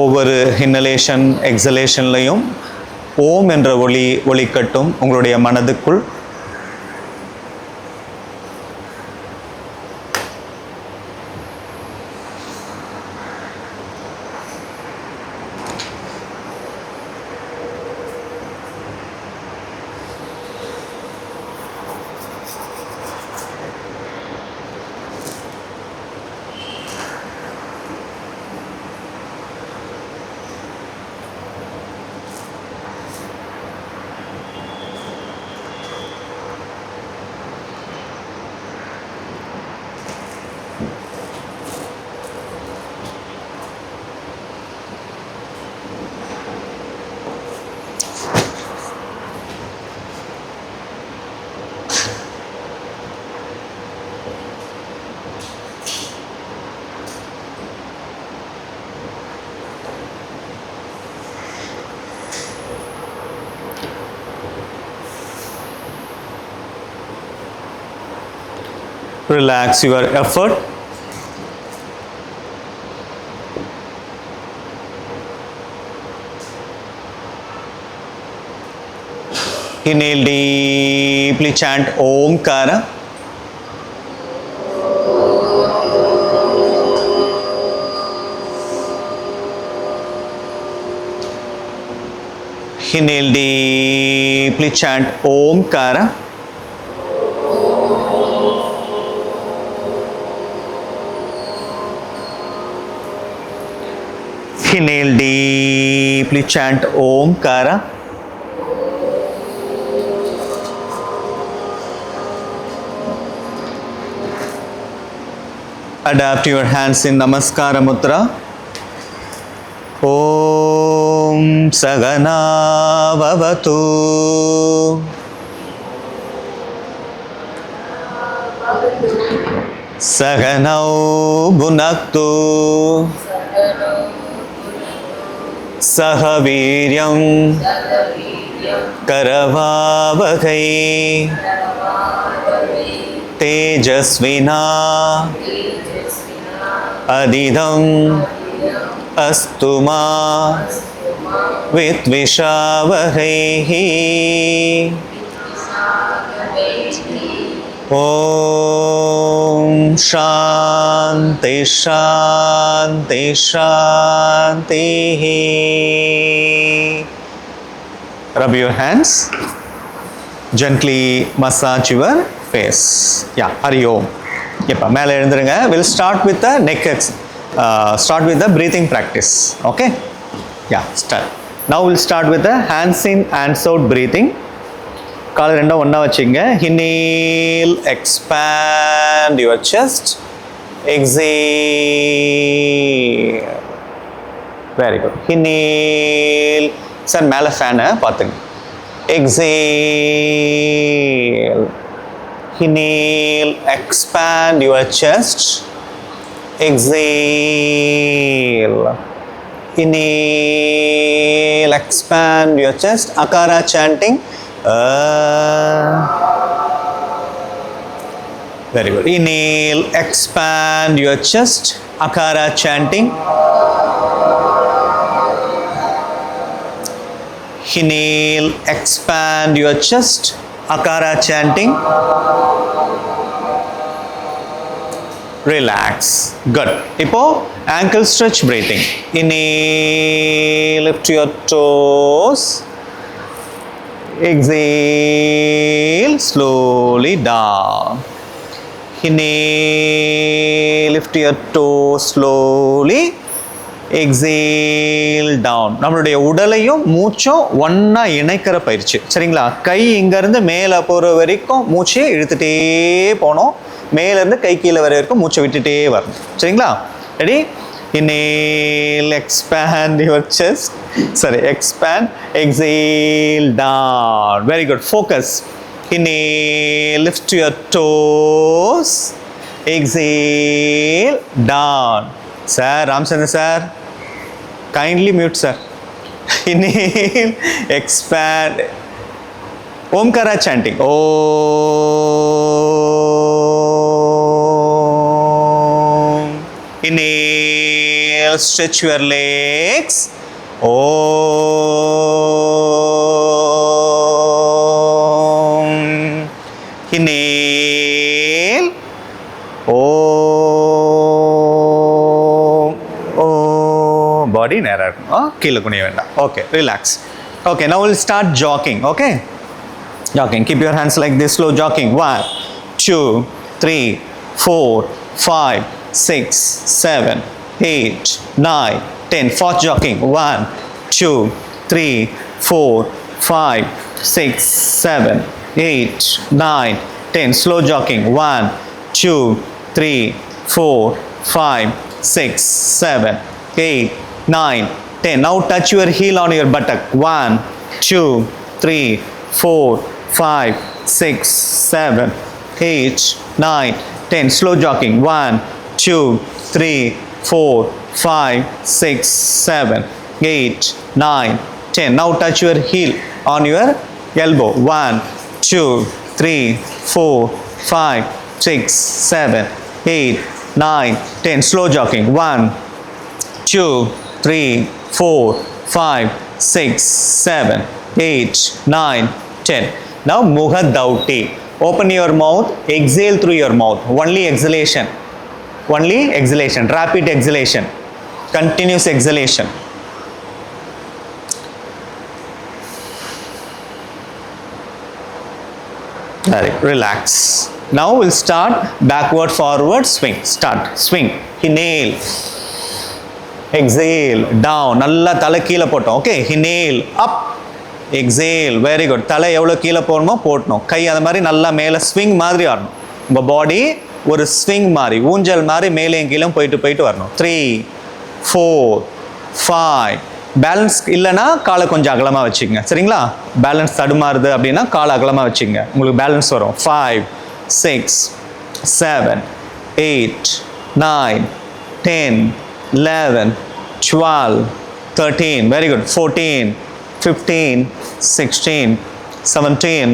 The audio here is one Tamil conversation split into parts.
ஒவ்வொரு இன்ஹலேஷன் எக்ஸலேஷன்லையும் ஓம் என்ற ஒளி ஒலிக்கட்டும் உங்களுடைய மனதுக்குள். Relax your effort. Inhale deeply, chant Omkara. Inhale deeply, chant Omkara. Inhale deeply, chant Omkara. Adapt your hands in Namaskara Mudra. Om Sagana Vavatu Saganau Bhunaktu Sahaviryam Karavavagai Tejasvina Adidam Astuma Vitvishavagai. Om Shanti Shanti Shanti. Rub your hands. Gently massage your face. Yeah, Hari Om. Yep, மேலே எழுந்துருங்க. We'll start with the neck start with the breathing practice. Okay? Yeah, start. Now we'll start with the hands in, hands out breathing. கால் ரெண்டும் ஒன்றா வச்சுங்க. Inhale, expand your chest. Exhale. Very good. Inhale. Sir மேலே ஃபேனை பார்த்துங்க. Exhale. Inhale, expand your chest. Exhale. Inhale, expand your chest. Akara chanting. Very good. Inhale, expand your chest. Akara chanting. Inhale, expand your chest. Akara chanting. Relax. Good. Ipo ankle stretch breathing. Inhale, lift your toes. Exhale, slowly down. Inhale, lift your toes slowly. Exhale, down. நம்மளுடைய உடலையும் மூச்சும் ஒன்றா இணைக்கிற பயிற்சி. சரிங்களா? கை இங்கேருந்து மேலே போகிற வரைக்கும் மூச்சை இழுத்துட்டே போனோம். மேலேருந்து கை கீழே வர வரைக்கும் மூச்சை விட்டுட்டே வரணும். சரிங்களா? Ready? Inhale, expand your chest. Sorry, expand. Exhale, down. Very good. Focus. Inhale, lift your toes. Exhale, down. Sir, Ramchandra sir, kindly mute sir. Inhale, expand. Omkara chanting. Om. Inhale. Inhale, stretch your legs. Om. Inhale. Om. Om. Body நேரா இருக்கும். கீழே குனிய வேண்டாம். Okay, relax. Okay, now we'll start jogging. Okay. Jogging. Keep your hands like this. Slow jogging. 1, 2, 3, 4, 5, 6, 7, 8, 9, 10. Fast jogging. 1, 2, 3, 4, 5, 6, 7, 8, 9, 10. Slow jogging. 1, 2, 3, 4, 5, 6, 7, 8, 9, 10. Now touch your heel on your buttock. 1, 2, 3, 4, 5, 6, 7, 8, 9, 10. Slow jogging. 1, 2, 3, 4, 5, 6, 7, 8, 9, 10. Now touch your heel on your elbow. 1, 2, 3, 4, 5, 6, 7, 8, 9, 10. Slow jogging. 1, 2, 3, 4, 5, 6, 7, 8, 9, 10. Now Muhadauti. Open your mouth, exhale through your mouth. Only exhalation. Only exhalation. Rapid exhalation. Continuous exhalation. Very relax. Now we'll start backward, forward, swing. Start. Swing. Inhale. Exhale. Down. நல்லா தலை கீழே போட்டோம். Okay. Inhale. Up. Exhale. Very good. தலை எவ்வளோ கீழே போகணுமோ போட்டணும். கை அந்த மாதிரி நல்லா மேலே ஸ்விங் மாதிரி ஆடணும். உங்கள் பாடி ஒரு ஸ்விங் மாதிரி, ஊஞ்சல் மாதிரி மேலேயும் கீழே போயிட்டு போயிட்டு வரணும். 3, 4, 5. பேலன்ஸ் இல்லைன்னா காலை கொஞ்சம் அகலமாக வச்சுக்கோங்க. சரிங்களா? பேலன்ஸ் தடுமாறுது அப்படின்னா காலை அகலமாக வச்சுக்கோங்க. உங்களுக்கு பேலன்ஸ் வரும். 5, 6, 7, 8, 9, 10, 11, 12, 13. Very good. 14, 15, 16, 17,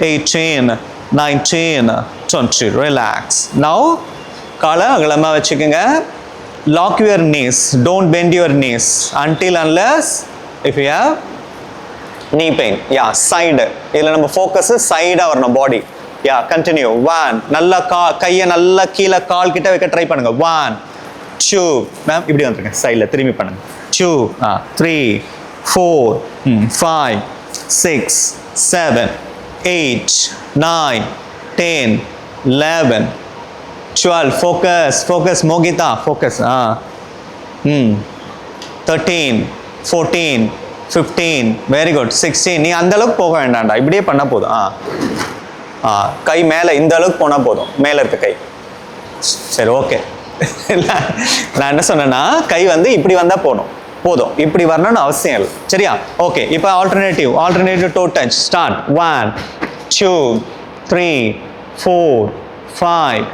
18, 19, 20. Relax. Now, காலை அகலமாக வச்சுக்கோங்க. Lock your knees. Don't bend your knees until unless if you have knee pain. Yeah, side. இதில் நம்ம ஃபோக்கஸ் சைடாக வரணும் பாடி. Yeah, continue. 1. நல்லா கையை நல்லா கீழே கால் கிட்ட வைக்க ட்ரை பண்ணுங்க. 1, 2. மேம் இப்படி வந்துருங்க. சைடில் திரும்பி பண்ணுங்க. 2, 3, 4, 5, 6, 7, 8, 9, 10, 11, 12. Focus, Mogita. Focus. 13, 14, 15. Very good. 16. நீ அந்த அளவுக்கு போக வேண்டாம்டா. இப்படியே பண்ணா போதும். கை மேலே இந்த அளவுக்கு போனால் போதும். மேலே இருக்க கை. சரி, ஓகே. நான் என்ன சொன்னேன்னா கை வந்து இப்படி வந்தால் போதும். இப்படி வரணும்னு அவசியம் இல்லை. சரியா? ஓகே. இப்போ alternative to touch. Start. 1, 2, 3, 4, 5,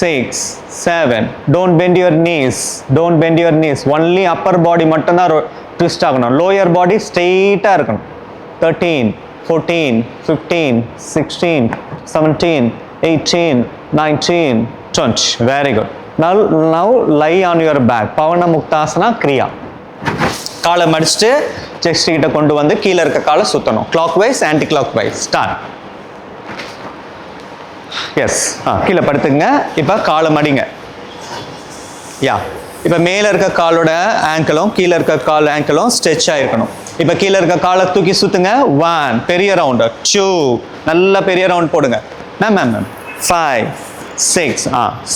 6, 7. Don't bend your knees. Only upper body மட்டும்தான் ட்விஸ்ட் ஆகணும். லோயர் பாடி ஸ்ட்ரெயிட்டாக இருக்கணும். 13, 14, 15, 16, 17, 18, 19, 20. Very good. Now lie on your back. பவன முக்தாசனா கிரியா. காலை மடிச்சுட்டு செஸ்ட் கிட்ட கொண்டு வந்து கீழே இருக்க காலை சுற்றணும். Clockwise, anticlockwise. Start. Yes. கீழே படுத்துங்க. இப்போ காலை மடிங்க. யா. இப்போ மேலே இருக்க காலோட ஆங்கிளும் கீழே இருக்க கால் ஆங்கிளும் ஸ்ட்ரெச் ஆகிருக்கணும். இப்போ கீழே இருக்க காலை தூக்கி சுற்றுங்க. 1. பெரிய ரவுண்டு. 2. நல்ல பெரிய ரவுண்ட் போடுங்க. மேம் 5, 6,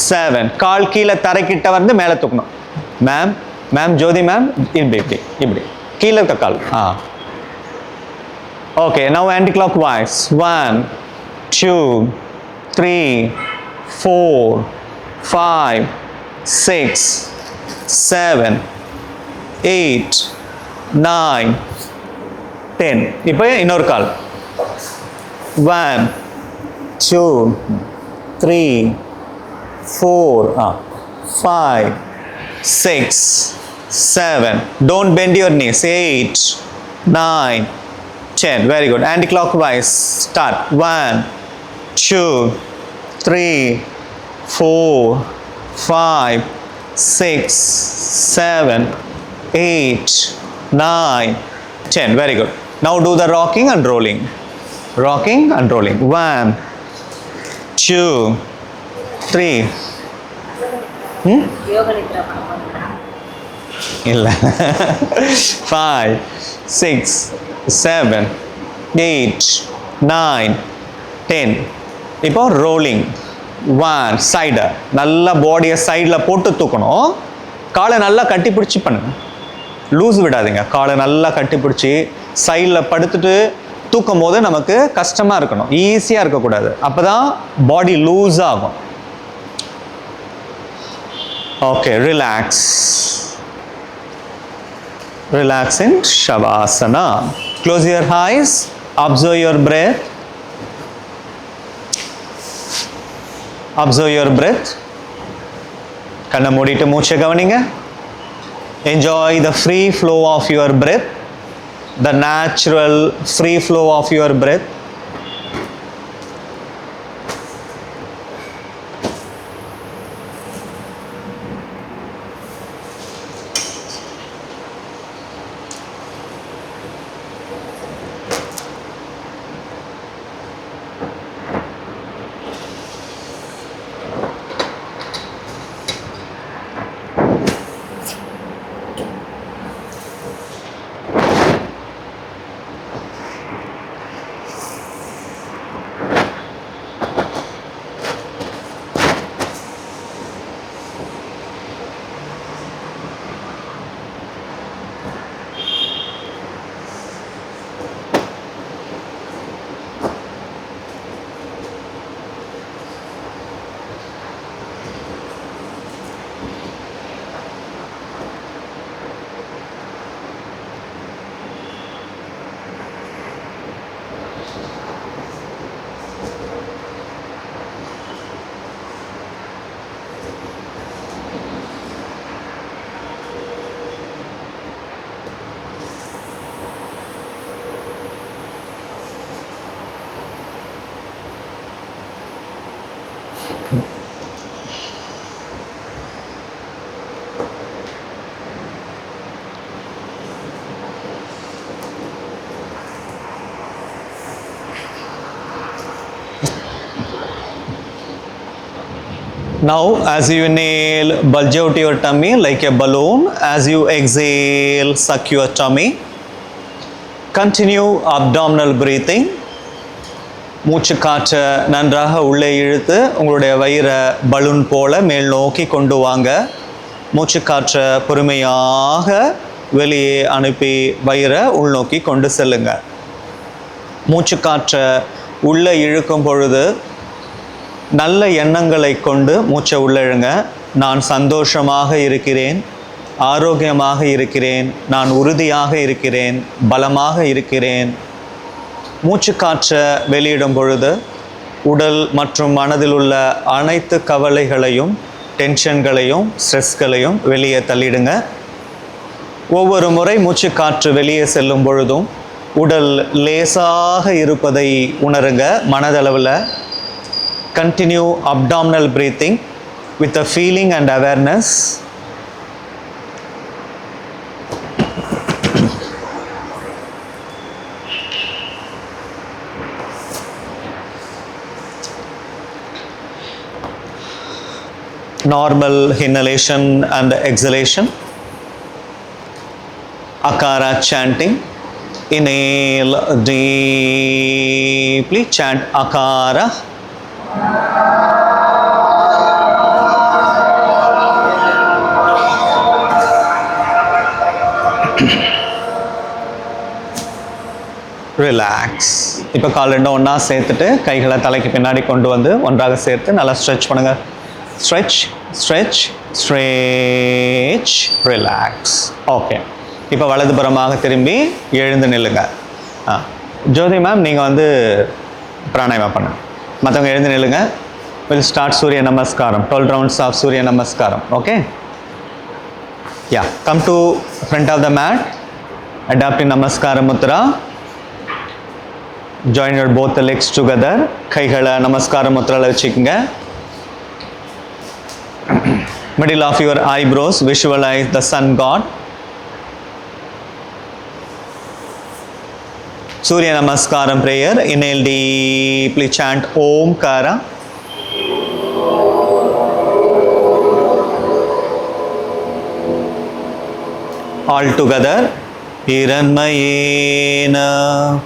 7. கால் கீழே தரைக்கிட்ட வந்து மேலே தூக்கணும். மேம் ஜோதி மேம் இப்படி கீழே இருக்க கால். Okay. Now anticlockwise. 1, 2, 3, 4, 5, 6, 7, 8, 9, 10. இப்போ இன்னொரு கால். 1, 2, 3, 4, 5, 6, 7. Don't bend your knees. 8, 9, 10. Very good. Anti-clockwise. Start. 1, 2, 3, 4, 5, 6, 7, 8, 9, 10. Very good. Now do the rocking and rolling. Rocking and rolling. 1, 2, 3. இல்ல 5, 6, 7, 8, 9, 10. இப்போ ரோலிங். 1 சைடு நல்லா பாடியை சைடில் போட்டு தூக்கணும். காலை நல்லா கட்டி பிடிச்சி பண்ணுங்க, லூஸ் விடாதீங்க. காலை நல்லா கட்டி பிடிச்சி சைடில் படுத்துட்டு தூக்கும் போது நமக்கு கஷ்டமாக இருக்கணும், ஈஸியாக இருக்கக்கூடாது. அப்போ தான் பாடி லூஸ் ஆகும். Okay, relax. Relax in Shavasana. Close your eyes. Observe your breath. Observe your breath. கண்ணை மூடிட்டு மூச்சை கவனிங்க. Enjoy the free flow of your breath. The natural free flow of your breath. Now, as you inhale, bulge out your tummy like a balloon. As you exhale, suck your tummy. Continue abdominal breathing. மூச்சு காற்றை நன்றாக உள்ளே இழுத்து உங்களுடைய வயிறை பலூன் போல மேல் நோக்கி கொண்டு வாங்க. மூச்சு காற்றை பொறுமையாக வெளியே அனுப்பி வயிறை உள்நோக்கி கொண்டு செல்லுங்க. மூச்சு காற்றை உள்ளே இழுக்கும் பொழுது நல்ல எண்ணங்களை கொண்டு மூச்சை உள்ளிழுங்க. நான் சந்தோஷமாக இருக்கிறேன், ஆரோக்கியமாக இருக்கிறேன், நான் உறுதியாக இருக்கிறேன், பலமாக இருக்கிறேன். மூச்சு காற்றை வெளியிடும் பொழுது உடல் மற்றும் மனதில் உள்ள அனைத்து கவலைகளையும், டென்ஷன்களையும், ஸ்ட்ரெஸ்களையும் வெளியே தள்ளிடுங்க. ஒவ்வொரு முறை மூச்சு காற்று வெளியே செல்லும் பொழுதும் உடல் லேசாக இருப்பதை உணருங்க. மனதளவில் continue abdominal breathing with a feeling and awareness. Normal inhalation and exhalation. Akara chanting. Inhale deeply, chant Akara. Relax. இப்போ கால் ரெண்டும் ஒன்றா சேர்த்துட்டு கைகளை தலைக்கு பின்னாடி கொண்டு வந்து ஒன்றாக சேர்த்து நல்லா ஸ்ட்ரெச் பண்ணுங்கள். Stretch stretch stretch, relax. Okay, இப்போ வலதுபுறமாக திரும்பி எழுந்து நில்லுங்க. ஜோதி மேம் நீங்கள் வந்து பிராணாயாமம் பண்ணுங்க, மற்றவங்க எழுந்து நில்லுங்க. வில் ஸ்டார்ட் சூரிய நமஸ்காரம், 12 rounds ஆஃப் சூரிய நமஸ்காரம். Okay, ya, come to front of the mat, adapting நமஸ்கார முத்ரா. Join your both the legs together. கைகளை நமஸ்கார முத்ரால வச்சுக்கோங்க. Middle of your eyebrows, visualize the sun god. Surya Namaskaram prayer. Inhale deeply, chant Omkara. All together. Hiranmayena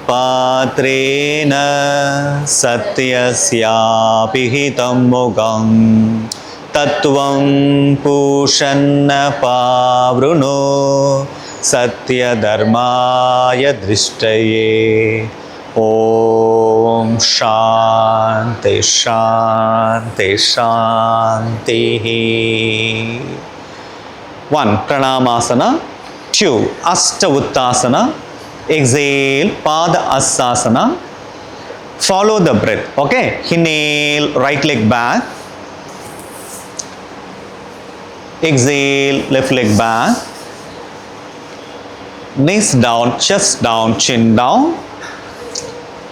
patrena satyasya pihitam mogam tattvam pushanna pavruno satya dharmaya drishtaye. Om Shanti Shanti Shanti. 1. Pranamasana. 2. Asta Uttasana. Exhale, Pada Asasana. Follow the breath. Okay. Inhale, right leg back. Exhale, left leg back. Knees down, chest down, chin down.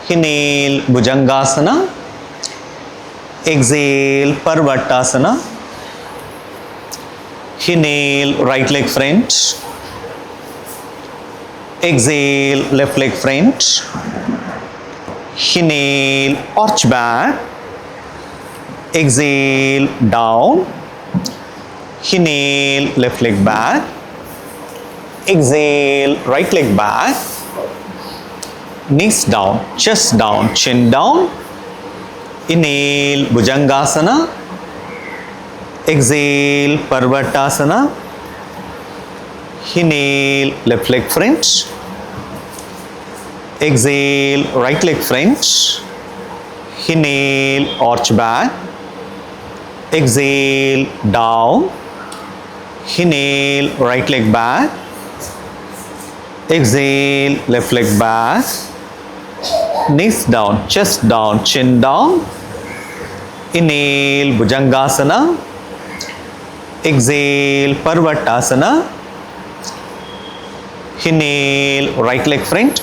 Inhale, Bhujangasana. Exhale, Parvattasana. Inhale, right leg front. Exhale, left leg front. Inhale, arch back. Exhale, down. Inhale, left leg back. Exhale, right leg back. Knees down, chest down, chin down. Inhale, Bhujangasana. Exhale, Parvattasana. Inhale, left leg front. Exhale, right leg front. Inhale, arch back. Exhale, down. Inhale, right leg back. Exhale, left leg back. Knees down, chest down, chin down. Inhale, Bhujangasana. Exhale, Parvattasana. Inhale, right leg front.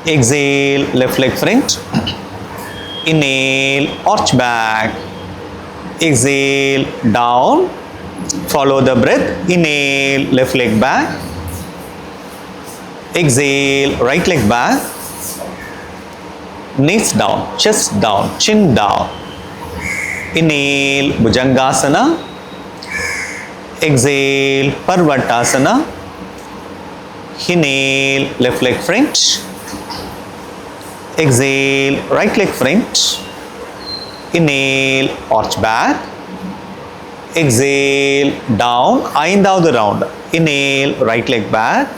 Exhale, left leg front. Inhale, arch back. Exhale, down. Follow the breath. Inhale, left leg back. Exhale, right leg back. Knees down, chest down, chin down. Inhale, Bhujangasana. Exhale, Parvattasana. Inhale, left leg front. Exhale, right leg front. Inhale, arch back. Exhale, down. ஐந்தாவது round. Inhale, right leg back.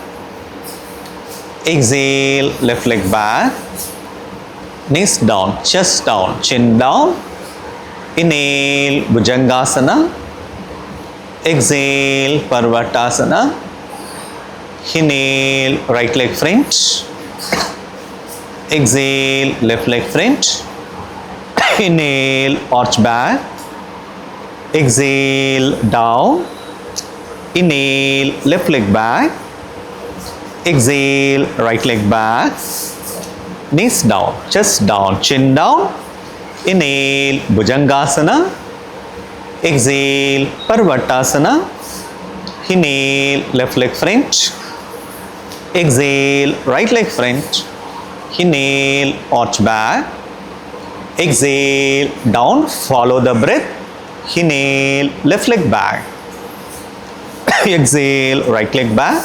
Exhale, left leg back. Knees down, chest down, chin down. Inhale, Bhujangasana. Exhale, Parvattasana. Inhale, right leg front. Exhale, left leg front. Inhale, arch back. Exhale, down. Inhale, left leg back. Exhale, right leg back. Knees down, chest down, chin down. Inhale, Bhujangasana. Exhale, Parvattasana. Inhale, left leg front. Exhale, right leg front. Inhale, arch back. Exhale, down. Follow the breath. Inhale, left leg back. Exhale, right leg back.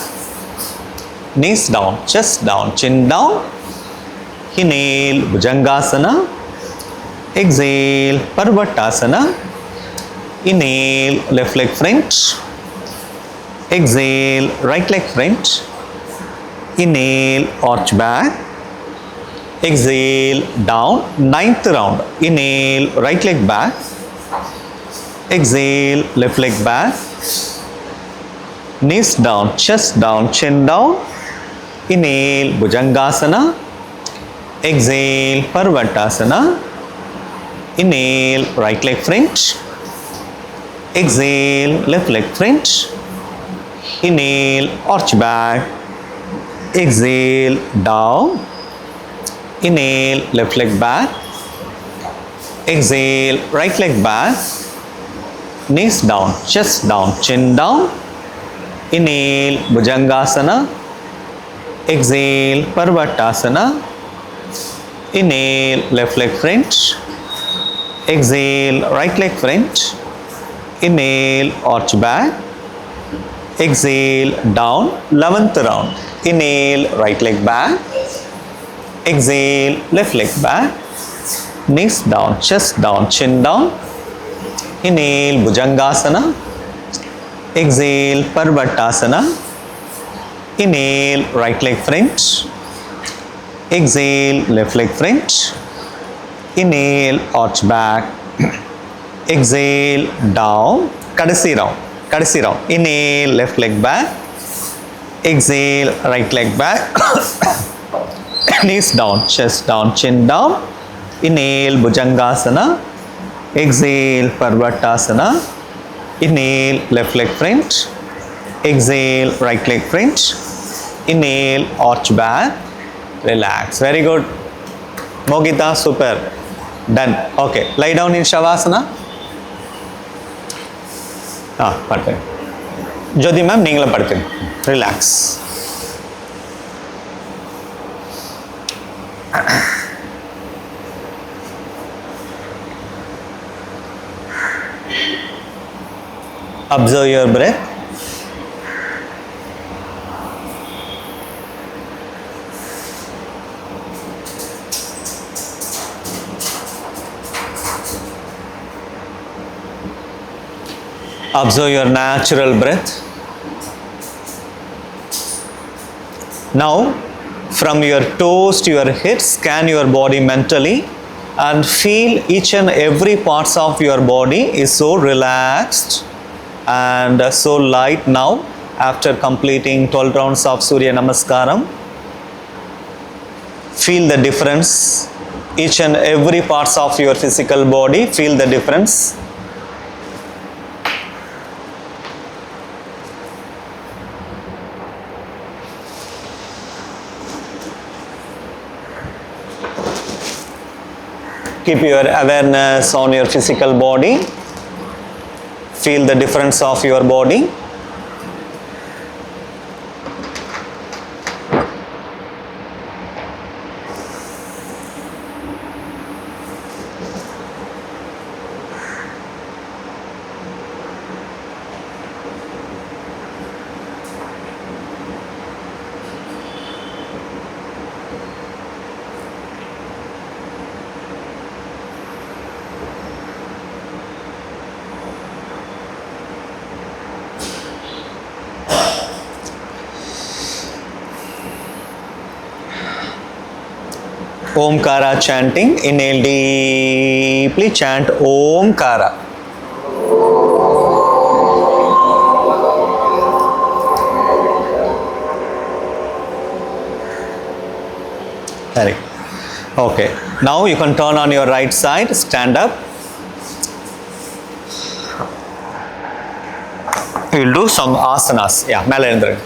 Knees down, chest down, chin down. Inhale, Bhujangasana. Exhale, Parvattasana. Inhale, left leg front. Exhale, right leg front. Inhale, arch back. Exhale, down. 9th round. Inhale, right leg back. Exhale, left leg back. Knees down, chest down, chin down. Inhale, Bhujangasana. Exhale, Parvattasana. Inhale, right leg front. Exhale, left leg front. Inhale, arch back. Exhale, down. Inhale, left leg back. Exhale, right leg back. knees down, chest down, chin down. Inhale, Bhujangasana. Exhale, Parvatasana. Inhale, left leg French. Exhale, right leg French. Inhale, arch back. Exhale, down, 11th round. Inhale, right leg back. Exhale, left leg back. Knees down, chest down, chin down. Inhale, Bhujangasana. Exhale, Parvatasana. Inhale, right leg French. Exhale, left leg French. Inhale, arch back. Exhale, down. Kadasi round. Inhale, left leg back. Exhale, right leg back. Knees down, chest down, chin down. Inhale, Bhujangasana. Exhale, Parvatasana. Inhale, left leg French. Exhale, right leg French. Inhale, arch back. Relax. Very good. Mogita, super. Done. Okay. Lie down in Shavasana. படுத்துங்க. ஜோதி மேம் நீங்களும் படுத்துங்க. Relax. Observe your breath. Observe your natural breath. Now, from your toes to your head, scan your body mentally and feel each and every parts of your body is so relaxed and so light now after completing 12 rounds of Surya Namaskaram. Feel the difference. Each and every parts of your physical body, feel the difference. Keep your awareness on your physical body. Feel the difference of your body. Omkara chanting. Inhale deeply, chant Omkara. Very good. Okay. Now you can turn on your right side, stand up. We will do some asanas. Yeah, மேலே எழுந்துருங்க.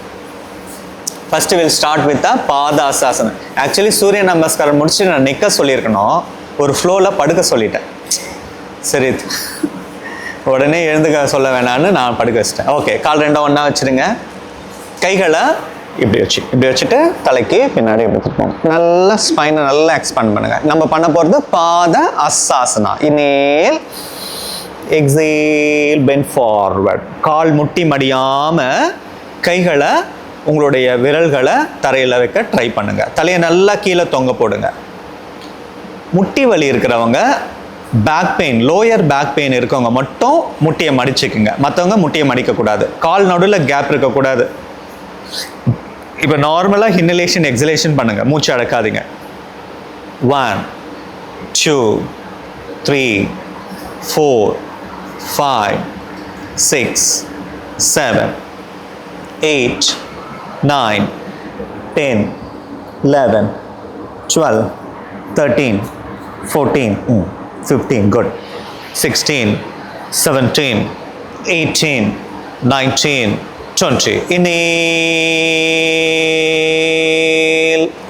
First we will start with the Padasasana. Actually சூரிய நமஸ்காரம் முடிச்சு நான் நிற்க சொல்லியிருக்கணும், ஒரு ஃப்ளோவில் படுக்க சொல்லிட்டேன். சரி, உடனே எழுந்துக்க சொல்ல வேணான்னு நான் படுக்க வச்சிட்டேன். ஓகே, கால் ரெண்டும் ஒன்றா வச்சுருங்க. கைகளை இப்படி வச்சுட்டு தலைக்கு பின்னாடி எடுத்துப்போம். நல்லா ஸ்பைனை நல்லா எக்ஸ்பேண்ட் பண்ணுங்கள். நம்ம பண்ண போகிறது பாத அசாசனா. Inhale exhale bend forward. கால் முட்டி மடியாமல் கைகளை உங்களுடைய விரல்களை தரையில் வைக்க ட்ரை பண்ணுங்கள். தலையை நல்லா கீழே தொங்க போடுங்க. முட்டி வலி இருக்கிறவங்க, back pain, lower back pain இருக்கவங்க மட்டும் முட்டியை மடிச்சுக்குங்க. மற்றவங்க முட்டியை மடிக்கக்கூடாது. கால் நடுவில் கேப் இருக்கக்கூடாது. இப்போ நார்மலாக இன்ஹலேஷன் எக்ஸலேஷன் பண்ணுங்கள். மூச்சு அடக்காதீங்க. 1 2 3 4 5 6 7 8 9 10 11 12 13 14 15 good 16 17 18 19 20. Inhale,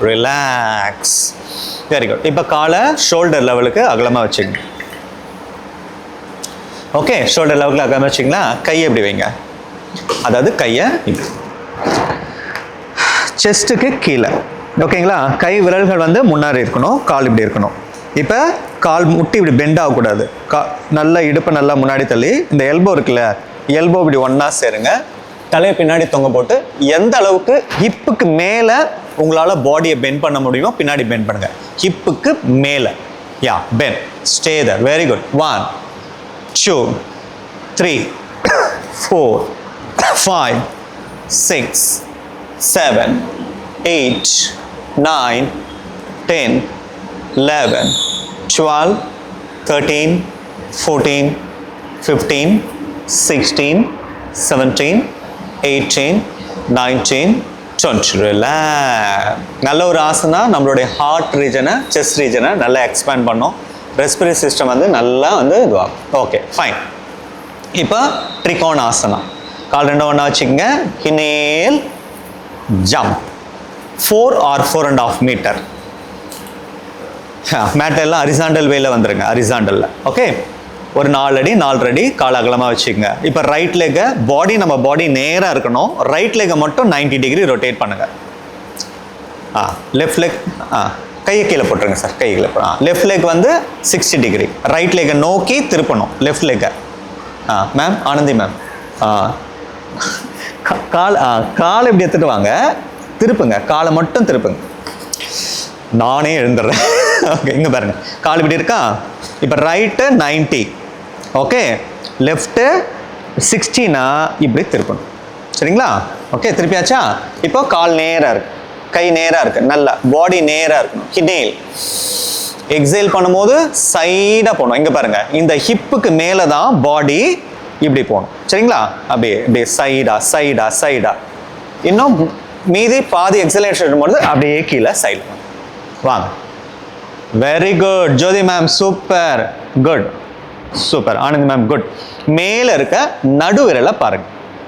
relax. Very good. இப்போ காலை ஷோல்டர் லெவலுக்கு அகலமாக வச்சுங்க. ஓகே, ஷோல்டர் லெவலுக்கு ஆகாம வச்சிங்களா. கையை எப்படி வைங்க, அதாவது கையை இப்படி செஸ்ட்டுக்கு கீழே. ஓகேங்களா, கை விரல்கள் வந்து முன்னாடி இருக்கணும், கால் இப்படி இருக்கணும். இப்போ கால் முட்டி இப்படி பெண்ட் ஆகக்கூடாது. நல்லா இடுப்பை நல்லா முன்னாடி தள்ளி இந்த எல்போ இருக்குல்ல, எல்போ இப்படி ஒன்றா சேருங்க. தலையை பின்னாடி தொங்க போட்டு எந்த அளவுக்கு ஹிப்புக்கு மேலே உங்களால் பாடியை பெண்ட் பண்ண முடியுமோ பின்னாடி பெண்ட் பண்ணுங்க. ஹிப்புக்கு மேலே. Ya, bend. Stay there. Very good. 1 2 3 4 5 6 7 8 9 10 11 12 13 14 15 16 17 18 19 20. Relax. நல்ல ஒரு ஆசனா நம்மளுடைய ஹார்ட் ரீஜனை, செஸ்ட் ரீஜனை நல்லா எக்ஸ்பேண்ட் பண்ணோம். ரெஸ்பிரேட்டரி சிஸ்டம் வந்து நல்லா வந்து இதுவாகும். Okay, fine. இப்போ ட்ரிகோண ஆசனா. கால் ரெண்டும் ஒன்றா வச்சுக்கோங்க. Inhale jump 4 or 4.5 metre. மேட்டெல்லாம் horizontal வேல வந்துருங்க. ஹரிசாண்டலில் ஓகே, ஒரு 4 அடி 4 அடி கால் அகலமாக வச்சுக்கோங்க. இப்போ ரைட் லெக்கை நம்ம பாடி நேராக இருக்கணும். ரைட் லெக்கை மட்டும் 90 டிகிரி ரொட்டேட் பண்ணுங்க. லெஃப்ட் லெக் கையை கீழே போட்டுருங்க சார். கை கீழே லெஃப்ட் லெக் வந்து 60 டிகிரி. ரைட் லெக்கை நோக்கி திருப்பணும். லெஃப்ட் லெக்கை மேம், ஆனந்தி மேம், கால் இப்படி எடுத்துட்டு வாங்க, திருப்புங்க. காலை மட்டும் திருப்புங்க. நானே எழுந்துடுறேன். ஓகே, இங்கே பாருங்க, கால் இப்படி இருக்கா. இப்போ ரைட்டு 90, ஓகே, லெஃப்ட்டு 60னா இப்படி திருப்பணும். சரிங்களா? ஓகே, திருப்பியாச்சா? இப்போ கால் நேராக இருக்கு, கை நேராக இருக்கு, நல்லா பாடி நேராக இருக்கணும். ஹினேல் எக்ஸேல் பண்ணும்போது சைடாக போகணும். இங்கே பாருங்க, இந்த ஹிப்புக்கு மேலே தான் பாடி இப்படி போகணும். சரிங்களா? அப்படியே அப்படியே சைடா சைடா சைடா. இன்னும் மீதி பாதி எக்ஸலேஷன் எடுக்கும்போது அப்படியே கீழே சைடு வாங்க. Very good Jyothi ma'am, super, good, super. Anand ma'am, good. மேலே இருக்க நடுவிரலை பாருங்க.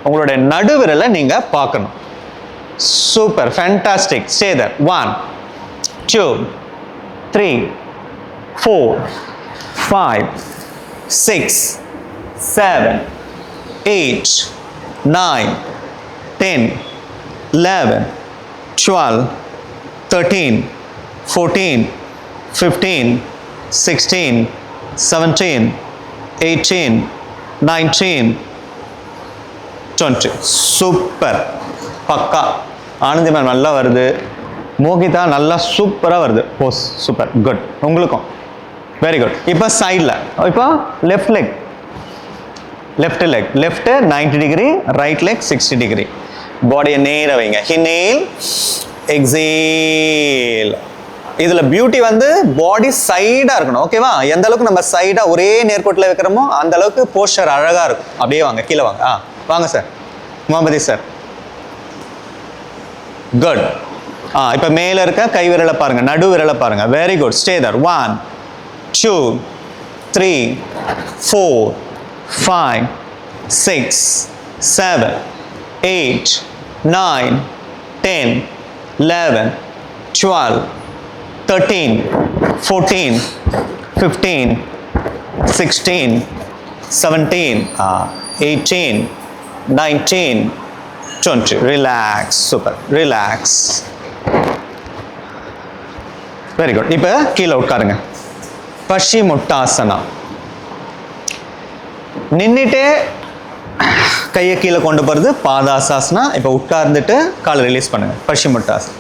உங்களுடைய நடுவிரலை நீங்க பார்க்கணும். Super, fantastic. Stay there. 1 2 3 4 5 6 7 8 9 10 11 12 13 14 15 16 17 18 19 20. Super, பக்கா. ஆனந்தி மேம் நல்லா வருது. மோகிதா நல்லா சூப்பராக வருது. Pose super, good. உங்களுக்கும் வெரி குட். இப்போ சைடில், இப்போ left leg, left leg, left 90 degree, right leg 60 degree. பாடியை நேர வைங்க. Inhale, exhale. இதில் பியூட்டி வந்து பாடி சைடாக இருக்கணும். ஓகேவா? எந்த அளவுக்கு நம்ம சைடாக ஒரே நேர்கோட்டில் வைக்கிறோமோ அந்த அளவுக்கு போஸ்டர் அழகாக இருக்கும். அப்படியே வாங்க, கீழே வாங்க. வாங்க சார், முகமதி சார், குட். இப்போ மேலே இருக்க கை விரலை பாருங்க, நடு விரலை பாருங்க. Very good. Stay there. 1 2 3 4 5 6 7 8 9 10 11 12 13 14 15 16 17 18 19 20. Relax. Super, relax. Very good. இப்போ கீழே உட்காருங்க. பஷிமுட்டாசனா. நின்றுட்டே கையை கீழே கொண்டு போகிறது பாதாசாசனா. இப்போ உட்கார்ந்துட்டு காலை ரிலீஸ் பண்ணுங்க. பஷிமுட்டாசனா.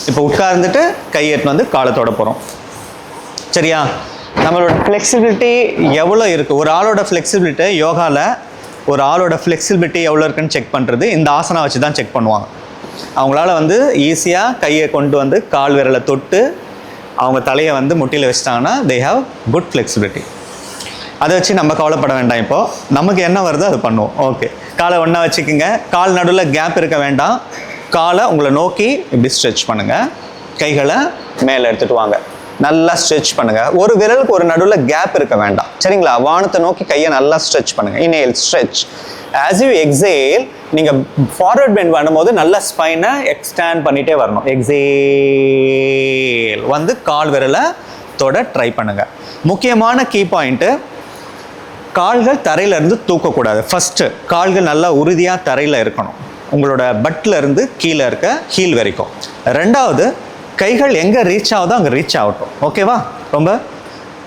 இப்போ உட்கார்ந்துட்டு கையெட்டு வந்து காலை தொட போகிறோம். சரியா? நம்மளோட ஃப்ளெக்சிபிலிட்டி எவ்வளோ இருக்குது, ஒரு ஆளோட ஃப்ளெக்சிபிலிட்டி யோகாவில் ஒரு ஆளோட ஃப்ளெக்சிபிலிட்டி எவ்வளோ இருக்குன்னு செக் பண்ணுறது இந்த ஆசனா வச்சு தான் செக் பண்ணுவாங்க. அவங்களால வந்து ஈஸியாக கையை கொண்டு வந்து கால் விரலை தொட்டு அவங்க தலையை வந்து முட்டியில் வச்சிட்டாங்கன்னா தே ஹாவ் குட் ஃப்ளெக்சிபிலிட்டி. அதை வச்சு நம்ம கவலைப்பட வேண்டாம். இப்போது நமக்கு என்ன வருதோ அது பண்ணுவோம். ஓகே, காலை ஒன்றா வச்சுக்கோங்க. கால் நடுவில் கேப் இருக்க வேண்டாம். காலை உங்களை நோக்கி இப்படி ஸ்ட்ரெச் பண்ணுங்கள். கைகளை மேலே எடுத்துகிட்டு வாங்க. நல்லா ஸ்ட்ரெச் பண்ணுங்கள். ஒரு விரலுக்கு ஒரு நடுவில் கேப் இருக்க வேண்டாம். சரிங்களா? வானத்தை நோக்கி கையை நல்லா ஸ்ட்ரெச் பண்ணுங்கள். Inhale, stretch. As you exhale, நீங்கள் ஃபார்வர்ட் பெண்ட் பண்ணும்போது நல்லா ஸ்பைனை எக்ஸ்டேண்ட் பண்ணிகிட்டே வரணும். எக்ஸேல் வந்து கால் விரலை தொட ட்ரை பண்ணுங்கள். முக்கியமான கீ பாயிண்ட்டு, கால்கள் தரையில இருந்து தூக்கக்கூடாது. ஃபஸ்ட்டு கால்கள் நல்லா உறுதியாக தரையில் இருக்கணும், உங்களோட பட்டில் இருந்து கீழே இருக்க ஹீல் வரைக்கும். ரெண்டாவது, கைகள் எங்கே ரீச் ஆகுதோ அங்கே ரீச் ஆகட்டும். ஓகேவா? ரொம்ப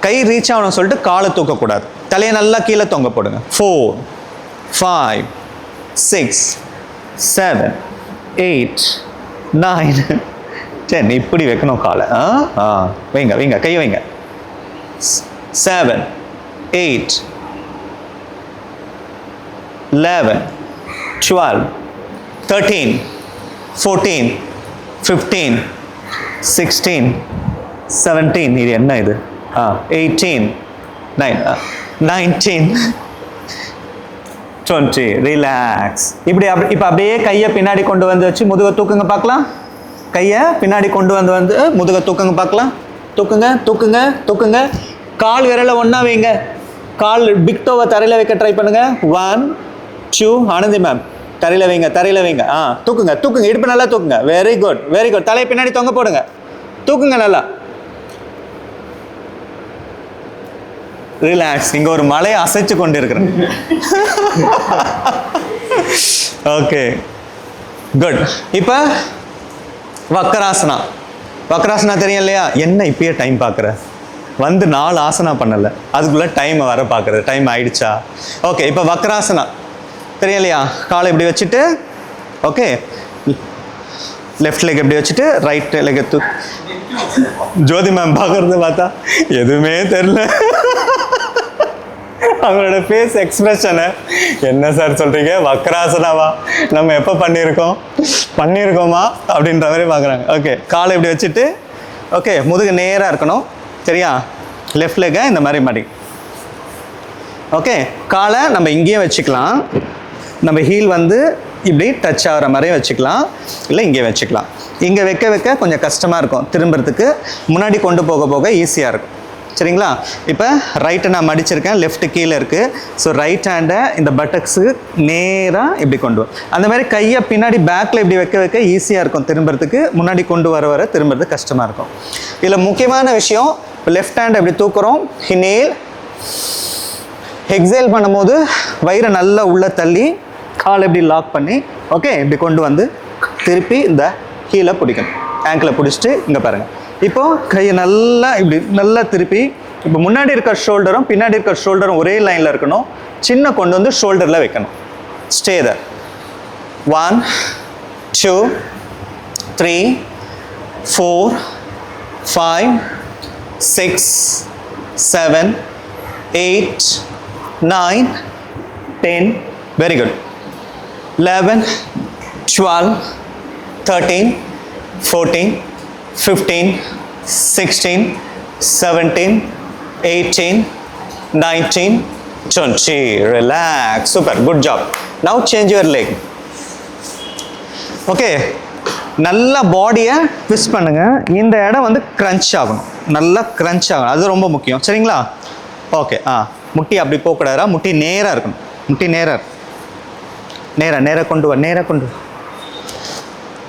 கை ரீச் ஆகணும்னு சொல்லிட்டு காலை தூக்கக்கூடாது. தலையை நல்லா கீழே தொங்க போடுங்க. 4 5 6 7 8 9 10. இப்படி வைக்கணும் காலை. வைங்க வைங்க, கையை வைங்க. 7 8 11 12 13 14 15 16 17. இது என்ன இது? 18 19 20. ரிலாக்ஸ். இப்படி இப்போ அப்படியே கையை பின்னாடி கொண்டு வந்து வச்சு முதுகை தூக்குங்க பார்க்கலாம். கையை பின்னாடி கொண்டு வந்து முதுகை தூக்குங்க பார்க்கலாம். தூக்குங்க தூக்குங்க தூக்குங்க. கால் விரலை ஒன்றா வைங்க. கால் பிக் டோவை தரையில் வைக்க ட்ரை பண்ணுங்க. 1 2. ஆனந்தி மேம் தரையில் வைங்க, தரையில் வைங்க. தூக்குங்க தூக்குங்க, இடுப்பு நல்லா தூக்குங்க. Very good very good. தலையை பின்னாடி தொங்க போடுங்க. தூக்குங்க நல்லா. ரிலாக்ஸ். இங்கே ஒரு மலையை அசைச்சு கொண்டு இருக்கிறேன். Okay good. இப்போ வக்கராசனா. வக்கராசனா தெரியும் இல்லையா? என்ன இப்பயே டைம் பார்க்குற? வந்து 4 ஆசனா பண்ணலை, அதுக்குள்ளே டைம் வர பார்க்குறது. டைம் ஆயிடுச்சா? ஓகே. இப்போ வக்கராசனா தெரியும் இல்லையா? காலை இப்படி வச்சுட்டு, ஓகே, லெஃப்ட் லெக் எப்படி வச்சுட்டு ரைட் லெக் எடுத்து. ஜோதி மேம் பார்க்குறது பார்த்தா எதுவுமே தெரில. அவங்களோட ஃபேஸ் எக்ஸ்பிரஷனு, என்ன சார் சொல்கிறீங்க, வக்ராசனாவா, நம்ம எப்போ பண்ணியிருக்கோமா அப்படின்ற மாதிரி பார்க்குறாங்க. ஓகே, காலை இப்படி வச்சுட்டு, ஓகே, முதுகு நேராக இருக்கணும். சரியா? லெஃப்ட் லெக்கை இந்த மாதிரி மாட்டி. ஓகே, காலை நம்ம இங்கேயே வச்சுக்கலாம். நம்ம ஹீல் வந்து இப்படி டச் ஆகிற மாதிரியும் வச்சுக்கலாம், இல்லை இங்கே வச்சுக்கலாம். இங்கே வைக்க கொஞ்சம் கஷ்டமாக இருக்கும், திரும்புறதுக்கு. முன்னாடி கொண்டு போக ஈஸியாக இருக்கும். சரிங்களா? இப்போ ரைட்டை நான் மடிச்சிருக்கேன், லெஃப்ட்டு கீழே இருக்குது. ஸோ ரைட் ஹேண்டை இந்த பட்டக்ஸுக்கு நேராக இப்படி கொண்டு வரும். அந்த மாதிரி கையை பின்னாடி பேக்கில் இப்படி வைக்க ஈஸியாக இருக்கும் திரும்புறதுக்கு. முன்னாடி கொண்டு வர திரும்புறது கஷ்டமாக இருக்கும். இதில் முக்கியமான விஷயம், இப்போ லெஃப்ட் ஹேண்டை இப்படி தூக்குறோம், இன்ஹேல். எக்ஸேல் பண்ணும்போது வயிறை நல்லா உள்ளே தள்ளி காலை இப்படி லாக் பண்ணி, ஓகே, இப்படி கொண்டு வந்து திருப்பி இந்த ஹீலை பிடிக்கணும். ஆங்கிளை பிடிச்சிட்டு இங்கே பாருங்கள். இப்போது கையை நல்லா இப்படி நல்லா திருப்பி, இப்போ முன்னாடி இருக்க ஷோல்டரும் பின்னாடி இருக்க ஷோல்டரும் ஒரே லைனில் இருக்கணும். சின்ன கொண்டு வந்து ஷோல்டரில் வைக்கணும். Stay there. 1 2 3 4 5 6 7 8 9 10. Very good. 11 12 13 14 15 16 17 18 19 20. Relax. Super. Good job. Now change your leg. Okay. நல்லா பாடியை ட்விஸ்ட் பண்ணுங்க. இந்த இடம் வந்து கிரன்ச் ஆகணும், நல்லா கிரன்ச் ஆகணும், அது ரொம்ப முக்கியம். சரிங்களா? ஓகே. முட்டி அப்படி போகக்கூடாதா, முட்டி நேராக இருக்கணும். முட்டி நேராக கொண்டு வா, நேராக கொண்டு வா.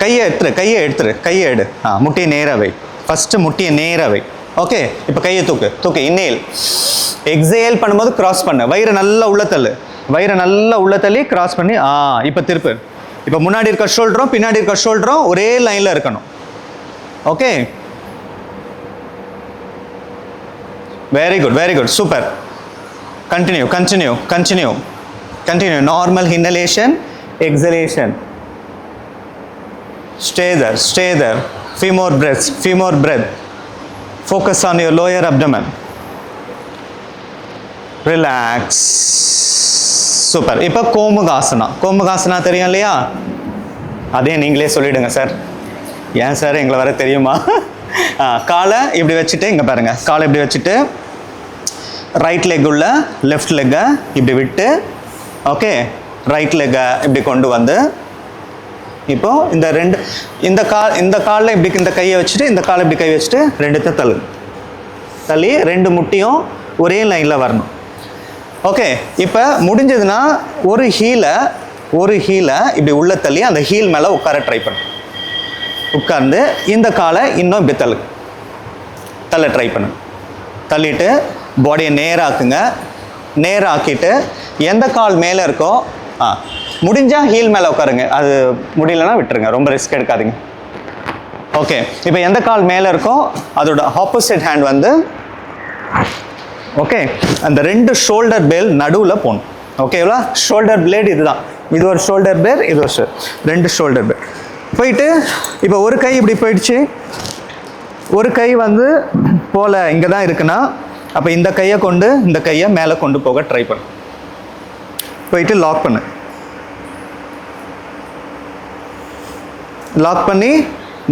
கையை எடு. முட்டியை நேராக வை. ஃபஸ்ட்டு முட்டியை நேராக வை. ஓகே, இப்போ கையை தூக்கு. இன்னேல். எக்ஸேல் பண்ணும்போது கிராஸ் பண்ணு. வயிறை நல்லா உள்ள தள்ளி கிராஸ் பண்ணி. இப்போ திருப்பு. இப்போ முன்னாடி இருக்க ஷோல்டரும் பின்னாடி இருக்க ஷோல்டரும் ஒரே லைனில் இருக்கணும். Okay, very good. Super. Continue. Normal inhalation, exhalation. Stay there. Few more breath. Focus on your lower abdomen. Relax. Super. இப்போ கோமுகாசனா தெரியும் இல்லையா? அதே நீங்களே சொல்லிடுங்க சார். ஏன் சார் எங்களை வர தெரியுமா? காலை இப்படி வச்சுட்டு, இங்கே பாருங்க, காலை இப்படி வச்சுட்டு ரைட் லெக் உள்ள லெஃப்ட் லெக்கை இப்படி விட்டு, ஓகே, ரைட் லெக்கை இப்படி கொண்டு வந்து, இப்போ இந்த காலில் இப்படி இந்த கையை வச்சுட்டு, இந்த காலை இப்படி கை வச்சுட்டு ரெண்டுத்தையும் தள்ளி 2 முட்டியும் ஒரே லைனில் வரணும். ஓகே, இப்போ முடிஞ்சதுன்னா ஒரு ஹீலை இப்படி உள்ள தள்ளி அந்த ஹீல் மேலே உட்கார ட்ரை பண்ணு. உட்கார்ந்து இந்த காலை இன்னும் இப்படி தள்ள ட்ரை பண்ணு. தள்ளிட்டு பாடியை நேராக்குங்க. நேராக ஆக்கிட்டு எந்த கால் மேலே இருக்கோ முடிஞ்சால் ஹீல் மேலே உட்காருங்க, அது முடியலன்னா விட்டுருங்க, ரொம்ப ரிஸ்க் எடுக்காதீங்க. ஓகே, இப்போ எந்த கால் மேலே இருக்கோ அதோட ஆப்போசிட் ஹேண்ட் வந்து ஓகே அந்த 2 ஷோல்டர் பேல் நடுவில் போகணும். ஓகேவா? ஷோல்டர் பிளேட் இதுதான், இது ஒரு ஷோல்டர் பேர், இது ஒரு 2 ஷோல்டர் பேர் போயிட்டு இப்போ ஒரு கை இப்படி போயிடுச்சு, ஒரு கை வந்து போல இங்கே தான் இருக்குன்னா அப்போ இந்த கையை கொண்டு இந்த கையை மேலே கொண்டு போக ட்ரை பண்ணு. போயிட்டு லாக் பண்ணு, லாக் பண்ணி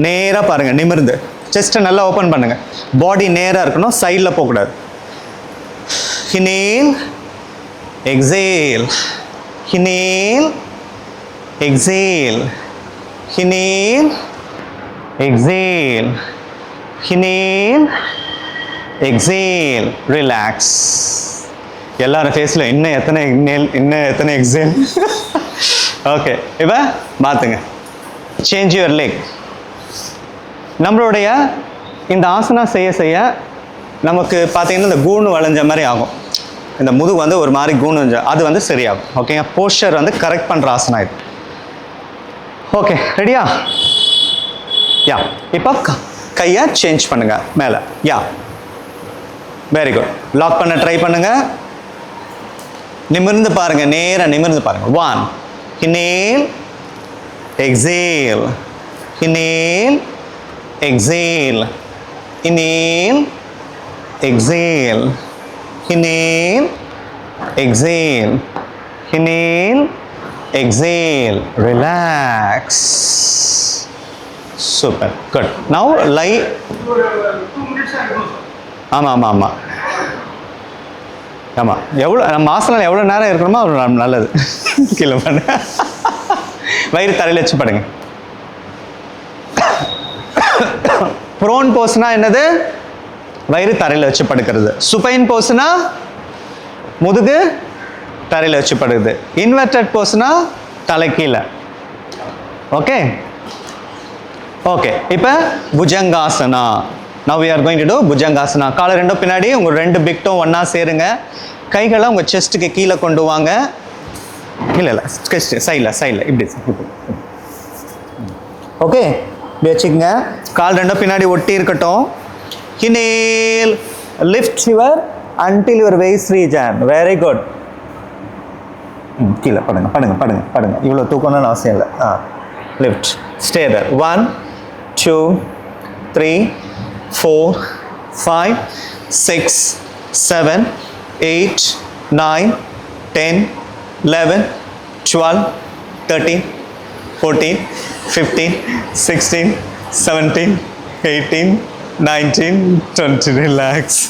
நேராக பாருங்கள், நிமிர்ந்து செஸ்ட்டை நல்லா ஓப்பன் பண்ணுங்கள், பாடி நேராக இருக்கணும், சைடில் போகக்கூடாது. Inhale, exhale, inhale, exhale, inhale, exhale, inhale, exhale, relax. எல்லாரும் ஃபேஸில் இன்னும் எத்தனை இன்ஹேல் இன்னும் எத்தனை எக்ஸேல். ஓகே, இப்போ மாற்றுங்க, சேஞ்ச் யுவர் லெக். நம்மளுடைய இந்த ஆசனா செய்ய செய்ய நமக்கு பார்த்தீங்கன்னா இந்த கூணு வளைஞ்ச மாதிரி ஆகும், இந்த முதுகு வந்து ஒரு மாதிரி கூணு அது வந்து சரியாகும். ஓகேங்க, போஸ்டர் வந்து கரெக்ட் பண்ணுற ஆசனா இது. ஓகே, ரெடியா? யா, இப்போ கையை சேஞ்ச் பண்ணுங்க மேலே. யா, வெரி குட். லாக் பண்ண ட்ரை பண்ணுங்க, நிமிர்ந்து பாருங்க, நேராக நிமிர்ந்து பாருங்க. 1, inhale, exhale, inhale, exhale, inhale, exhale, inhale, exhale, inhale, exhale, relax. Super, good. Now lie. 2 minutes ஆகும். ஆமாம், எவ்வளோ நம்ம ஆசனம் எவ்வளோ நேரம் இருக்கணுமோ அவ்வளோ நல்லது. கீழே பண்ணு, வயிறு தரையில் வச்சு படுங்க. ப்ரோன் போஸ்னா என்னது? வயிறு தரையில் வச்சு படுக்கிறது. சுபைன் போஸ்னா முதுகு தரையில் வச்சு படுக்குது. இன்வெர்டட் போஸ்னா தலை கீழே. ஓகே ஓகே, இப்போ Bhujangasana. Now we are going to do Bhujangasana. காலை ரெண்டும் பின்னாடி உங்கள் 2 பிக் டோ ஒன்றா சேருங்க, கைகளை உங்கள் செஸ்ட்டுக்கு கீழே கொண்டு வாங்க. இல்லை சைடில் இப்படி. ஓகே, இப்படி வச்சுக்கோங்க, கால் ரெண்டும் பின்னாடி ஒட்டி இருக்கட்டும். Inhale, lift your until your waist region. Very good. கீழே படுங்க. இவ்வளோ தூக்கணும்னு அவசியம் இல்லை. Lift, stay there. 1, 2, 3, 4, 5, 6, 7, 8, 9, 10, 11, 12, 13, 14, 15, 16, 17, 18, 19, 20. Relax.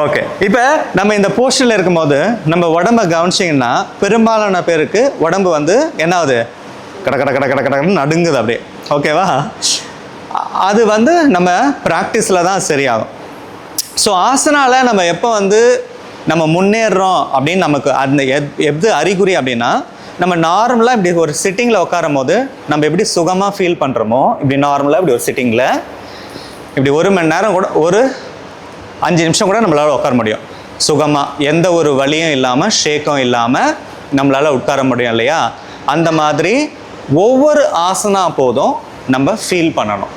Okay, இப்போ நம்ம இந்த போஸ்டரில் இருக்கும்போது நம்ம உடம்பை கவனிச்சிங்கன்னா பெரும்பாலான பேருக்கு உடம்பு வந்து என்ன ஆகுது? கடன்னு நடுங்குது அப்படியே. ஓகேவா? அது வந்து நம்ம ப்ராக்டிஸில் தான் சரியாகும். ஸோ ஆசனாவில் நம்ம எப்போ வந்து நம்ம முன்னேறுறோம் அப்படின்னு நமக்கு அந்த எது அறிகுறி அப்படின்னா, நம்ம நார்மலாக இப்படி ஒரு சிட்டிங்கில் உட்காரும் போது நம்ம எப்படி சுகமாக ஃபீல் பண்ணுறோமோ, இப்படி நார்மலாக இப்படி ஒரு சிட்டிங்கில் இப்படி 1 மணி நேரம் கூட, ஒரு 5 நிமிஷம் கூட நம்மளால் உட்கார முடியும் சுகமாக, எந்த ஒரு வலியும் இல்லாமல், ஷேக்கும் இல்லாமல் நம்மளால் உட்கார முடியும் இல்லையா? அந்த மாதிரி ஒவ்வொரு ஆசனா போதும் நம்ம ஃபீல் பண்ணணும்,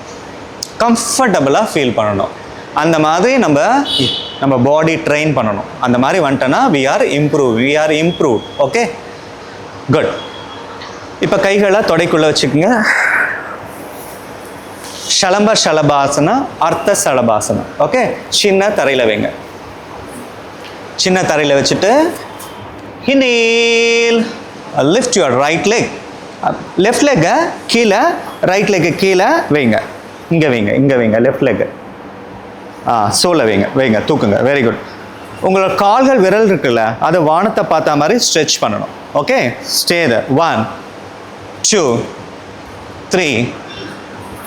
கம்ஃபர்டபுளாக ஃபீல் பண்ணணும். அந்த மாதிரி நம்ம பாடி ட்ரெயின் பண்ணணும். அந்த மாதிரி வந்துட்டோன்னா we are improve. Okay, good. இப்போ கைகளை தொடைக்குள்ளே வச்சுக்கோங்க. ஷலபாசனா, அர்த்த ஷலபாசனா. ஓகே, சின்ன தரையில் வைங்க. சின்ன தரையில் வச்சுட்டு inhale, lift your right leg. Left லெக்கை கீழே, ரைட் லெக்கு கீழே வைங்க. இங்கே வைங்க லெஃப்ட் லெக்கு. சோலை வைங்க, தூக்குங்க. Very good. உங்களோட கால்கள் விரல் இருக்குல்ல, அதை வானத்தை பார்த்த மாதிரி ஸ்ட்ரெச் பண்ணணும். Okay, stay there. 1, 2, 3,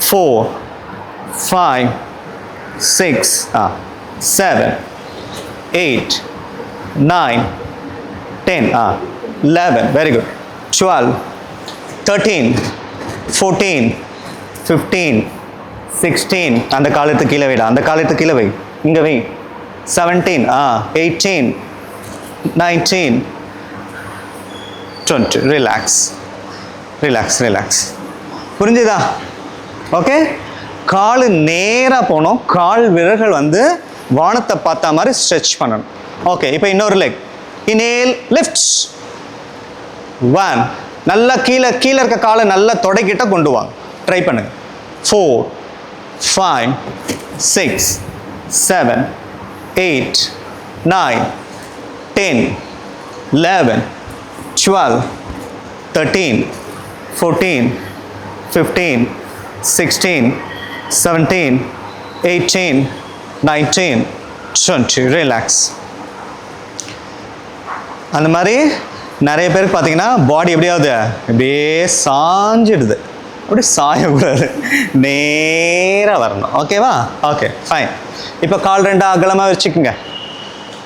4, 5, 6, 7, 8, 9, 10, 11. Very good. 12, 13, 14, 15, 16. அந்த காலத்துக்கு கீழே வைடா, அந்த காலத்துக்கு கீழே வை. இங்கே வை. 17, 18, 19, 20. Relax relax relax. புரிஞ்சுதா? ஓகே, கால் நேராக போகணும். கால் விரல்கள் வந்து வானத்தை பார்த்த மாதிரி ஸ்ட்ரெச் பண்ணணும். ஓகே, இப்போ இன்னொரு லெக். Inhale lifts. 1, நல்லா கீழே கீழே இருக்க காலை நல்லா தொடைக்கிட்ட கொண்டு வாங்க. ட்ரை பண்ணுங்க. 4, 5, 6, 7, 8, 9, 10, 11, 12, 13, 14, 15, 16, 17, 18, 19, 20. ரிலாக்ஸ். அந்த மாதிரி நிறைய பேருக்கு பார்த்தீங்கன்னா பாடி எப்படியாவது இப்படியே சாஞ்சிடுது. அப்படி சாயக்கூடாது, நேராக வரணும். ஓகேவா? Okay, fine. இப்போ கால் 2 அகலமாக வச்சுக்கோங்க.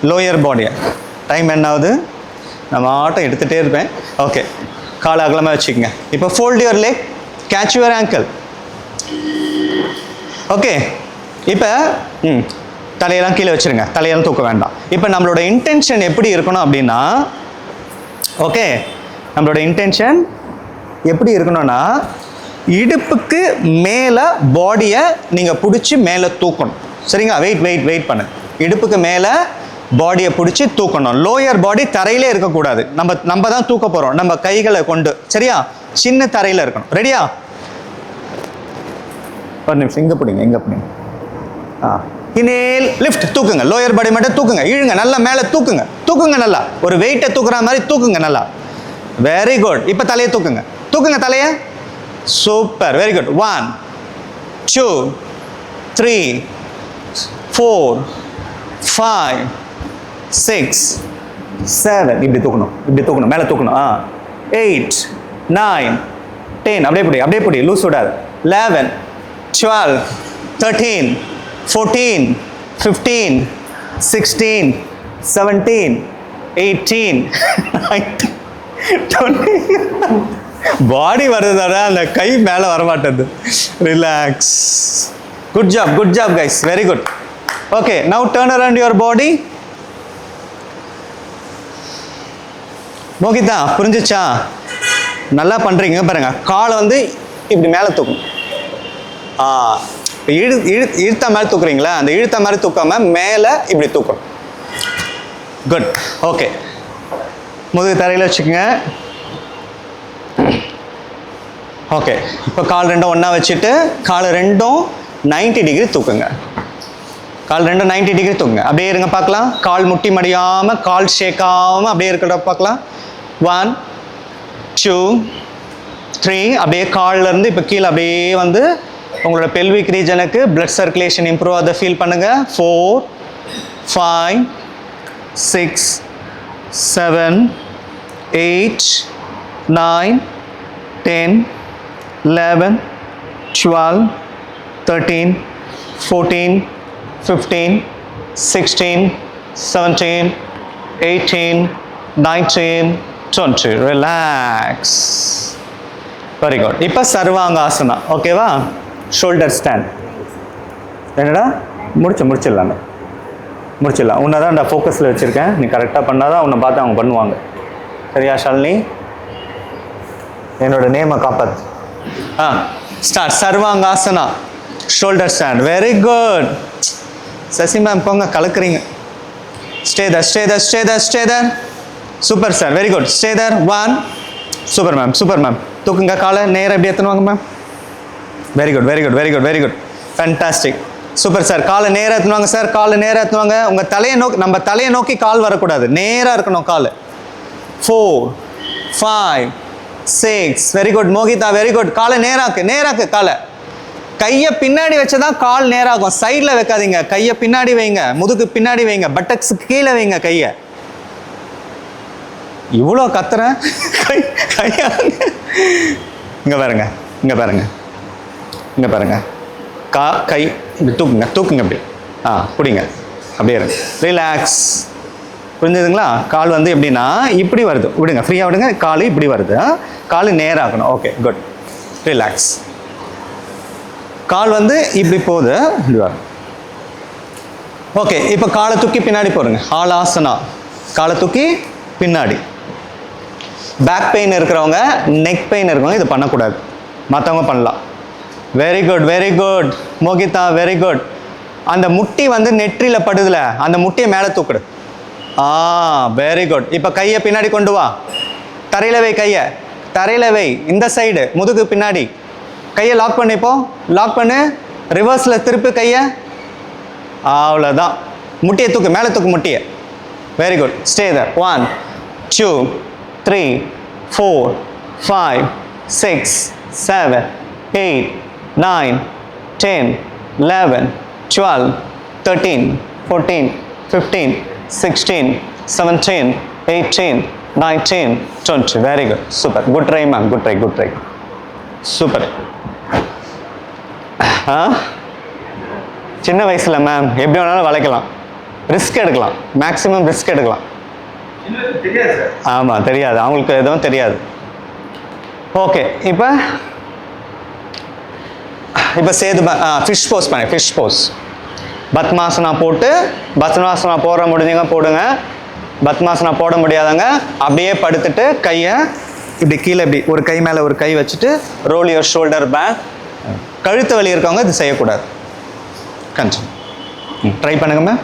லோயர் பாடியை. டைம் என்ன ஆகுது? நான் ஆட்டம் எடுத்துகிட்டே இருப்பேன். ஓகே, கால் அகலமாக வச்சுக்கோங்க. இப்போ fold your leg, catch your angle. Okay, இப்போ தலையெல்லாம் கீழே வச்சுருங்க. தலையெல்லாம் தூக்க வேண்டாம். இப்போ நம்மளோட இன்டென்ஷன் எப்படி இருக்கணும் அப்படின்னா, ஓகே, நம்மளோட இன்டென்ஷன் எப்படி இருக்கணும்னா, இடுப்புக்கு மேலே பாடியை நீங்கள் பிடிச்சி மேலே தூக்கணும். சரிங்களா? வெயிட் வெயிட் வெயிட் பண்ணு. இடுப்புக்கு மேலே பாடியை பிடிச்சி தூக்கணும். லோயர் பாடி தரையிலே இருக்கக்கூடாது. நம்ம தான் தூக்க போகிறோம், நம்ம கைகளை கொண்டு. சரியா? சின்ன தரையில் இருக்கணும். ரெடியா? ஒரு நிமிஷம், இங்கே பிடிங்க, இங்கே பிடிங்க. Inhale lift. தூக்குங்க. லோயர் பாடி மட்டும் தூக்குங்க. இழுங்க, நல்லா மேலே தூக்குங்க. தூக்குங்க நல்லா. ஒரு வெயிட்டை தூக்குற மாதிரி தூக்குங்க நல்லா. Very good. இப்போ தலையை தூக்குங்க. தூக்குங்க தலையை. Super, very good. 1, 2, 3, 4, 5, 6, 7. இப்படி தூக்கணும், இப்படி தூக்கணும், மேலே தூக்கணும். 8, 9, 10. அப்படியே பிடி, லூஸ் விடாது. 11, 12, 13, 14, 15, 16, 17, 18, 19, 20. பாடி வருதுதானே, அந்த கை மேலே வரமாட்டேது. Relax. Good job guys, very good. Okay, now turn around your body. Mohita, புரிஞ்சிச்சா? நல்லா பண்ணுறீங்க. பாருங்க, காலை வந்து இப்படி மேலே தூக்கும். இழுத்த மாதிரி தூக்குறீங்களா? அந்த இழுத்த மாதிரி தூக்காம மேலே இப்படி தூக்கணும். குட். ஓகே, முதுகு தரையில் வச்சுக்கோங்க. ஓகே, இப்போ கால் 2 ஒன்றா வச்சுட்டு கால் 2 90 டிகிரி தூக்குங்க. கால் 2 90 டிகிரி தூக்குங்க. அப்படியே இருங்க பார்க்கலாம். கால் முட்டி மடியாமல், கால் ஷேக்காமல் அப்படியே இருக்கிறத பார்க்கலாம். 1, 2, 3. அப்படியே கால்லேருந்து இப்போ கீழே அப்படியே வந்து உங்களோட பெல்விக் ரீஜனுக்கு பிளட் சர்க்குலேஷன் இம்ப்ரூவ் ஆகுத ஃபீல் பண்ணுங்க. 4, 5, 6, 7, 8, 9, 10, 11, 12, 13, 14, 15, 16, 17, 18, 19, 20. ரிலாக்ஸ். Very good. இப்போ சர்வாங்காசனா. ஓகேவா? Shoulder stand. என்னடா முடிச்சிடலாம். உன்னை தான் நான் ஃபோக்கஸில் வச்சுருக்கேன். நீ கரெக்டாக பண்ணாதான் உன்னை பார்த்து அவங்க பண்ணுவாங்க. சரியா ஷாலினி? என்னோட நேமை காப்பாத்து. Start. Sarvangasana, shoulder stand. Very good. Sasi ma'am போங்க, கலக்குறீங்க. Stay there. Super sir, very good. Stay there. 1. Super ma'am. தூக்குங்க காலை நேராக எப்படி எத்தணுவாங்க மேம். Very good. Fantastic. Super sir. காலை நேராக எத்தணுவாங்க சார். காலை நேராக எத்தணுவாங்க. உங்கள் தலையை நோக்கி, நம்ம தலையை நோக்கி கால் வரக்கூடாது, நேராக இருக்கணும் கால். 4, 5, 6. Very good Mohitha, very good. காலை நேராக்கு காலை. கையை பின்னாடி வச்சதான் கால் நேராகும். சைடில் வைக்காதீங்க. கையை பின்னாடி வைங்க, முதுகு பின்னாடி வைங்க, பட்டக்ஸுக்கு கீழே வைங்க கையை. இவ்வளோ கத்துறேன். இங்கே பாருங்க. கை இப்படி தூக்குங்க அப்படி. பிடிங்க. அப்படியே இருங்க. ரிலாக்ஸ். புரிஞ்சுதுங்களா? கால் வந்து எப்படின்னா இப்படி வருது. விடுங்க, ஃப்ரீயாக விடுங்க. கால் இப்படி வருது. கால் நேராகணும். Okay, good. ரிலாக்ஸ். கால் வந்து இப்படி போகுது, இப்படி வரும். ஓகே, இப்போ காலை தூக்கி பின்னாடி போடுங்க. ஹாலாசனா. காலை தூக்கி பின்னாடி. பேக் பெயின் இருக்கிறவங்க, நெக் பெயின் இருக்கிறவங்க இது பண்ணக்கூடாது, மற்றவங்க பண்ணலாம். Very good, very good Mohitha, very good. அந்த முட்டி வந்து நெற்றியில் படுதுல, அந்த முட்டியை மேலே தூக்குடு. Very good. இப்போ கையை பின்னாடி கொண்டு வா, தரையில் வை, கையை தரையில் வை, இந்த சைடு முதுகு பின்னாடி. கையை லாக் பண்ணு, இப்போ லாக் பண்ணு, ரிவர்ஸில் திருப்பி கையை. அவ்வளோதான். முட்டியை தூக்கு, மேலே தூக்கு முட்டியை. Very good. Stay there. 1 2 3 4 5 6 7 8 9 10 11 12 13 14 15 16 17 18 19 20. Very good. Super. Good try, ma'am. Good try. Good try. Super. சின்ன வயசில் மேம் எப்படி வேணாலும் வளைக்கலாம், ரிஸ்க் எடுக்கலாம், மேக்ஸிமம் ரிஸ்க் எடுக்கலாம். ஆமாம், தெரியாது அவங்களுக்கு, எதுவும் தெரியாது. ஓகே, இப்போ சேது ஃபிஷ் போஸ் பண்ண. ஃபிஷ் போஸ் பத்மாசனா போட்டு, பத்மாசனா போட முடிஞ்சவங்க போடுங்க, பத்மாசனா போட முடியாதவங்க அப்படியே படுத்துட்டு கையை இப்படி கீழே, இப்படி ஒரு கை மேலே ஒரு கை வச்சுட்டு ரோல் யுவர் ஷோல்டர் பேக். கழுத்து வலி இருக்கவங்க இது செய்யக்கூடாது. கண்டினியூ ட்ரை பண்ணுங்க மேம்.